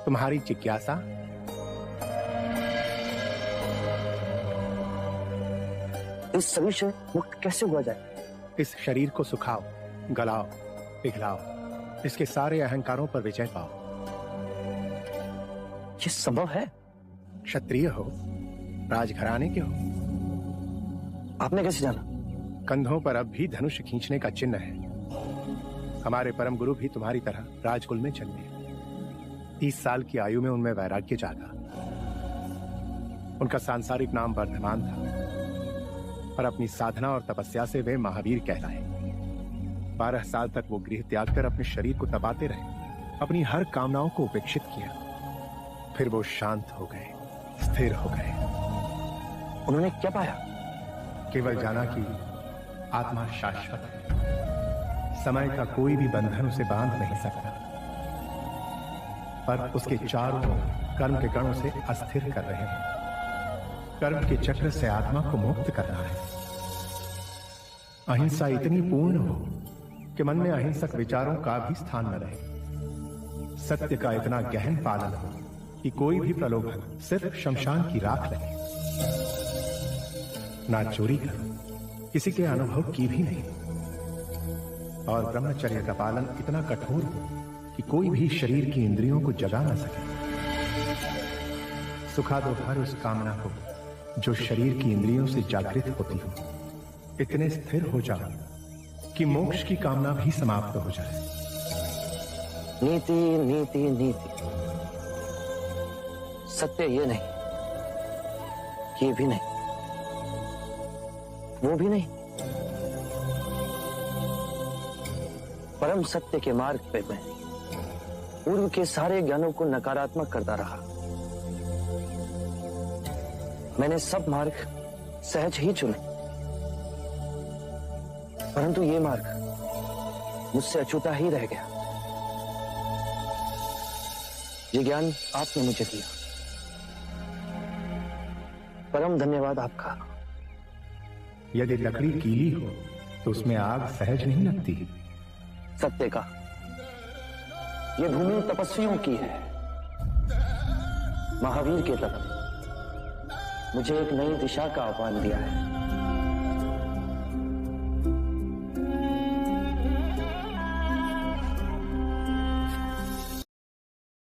तुम्हारी जिज्ञासा इस शरीर से मुक्त कैसे हुआ जाए? इस शरीर को सुखाओ, गलाओ, पिघलाओ, इसके सारे अहंकारों पर विजय पाओ। ये संभव है? क्षत्रिय हो, राजघराने के हो। आपने कैसे जाना? कंधों पर अब भी धनुष खींचने का चिन्ह है। हमारे परम गुरु भी तुम्हारी तरह राजकुल में जन्मे। 30 साल की आयु में उनमें वैराग्य जागा। उनका सांसारिक नाम वर्धमान था, और अपनी साधना और तपस्या से वे महावीर कहलाए। 12 साल तक वो गृह त्याग कर अपने शरीर को तपाते रहे, अपनी हर कामनाओं को उपेक्षित किया। फिर वो शांत हो गए, स्थिर हो गए। उन्होंने क्या पाया? केवल जाना कि आत्मा शाश्वत है, समय का कोई भी बंधन उसे बांध नहीं सकता, पर उसके चारों ओर कर्म के गणों से अस्थिर कर रहे हैं। कर्म के चक्र से आत्मा को मुक्त करना है। अहिंसा इतनी पूर्ण हो कि मन में अहिंसक विचारों का भी स्थान न रहे। सत्य का इतना गहन पालन हो कि कोई भी प्रलोभन सिर्फ शमशान की राख लगे। ना चोरी करो, किसी के अनुभव की भी नहीं, और ब्रह्मचर्य का पालन इतना कठोर हो कि कोई भी शरीर की इंद्रियों को जगा न सके। सुखा दो हर उस कामना को जो शरीर की इंद्रियों से जागृत होती हो। इतने स्थिर हो जाओ कि मोक्ष की कामना भी समाप्त हो जाए। नीति नीति नीति, सत्य ये नहीं, ये भी नहीं, वो भी नहीं। परम सत्य के मार्ग पे मैं पूर्व के सारे ज्ञानों को नकारात्मक करता रहा। मैंने सब मार्ग सहज ही चुने, परंतु ये मार्ग मुझसे अछूता ही रह गया। ये ज्ञान आपने मुझे दिया, परम धन्यवाद आपका। यदि लकड़ी गीली हो तो उसमें आग सहज नहीं लगती। सत्य का ये भूमि तपस्वियों की है। महावीर के तत्व मुझे एक नई दिशा का आह्वान दिया है।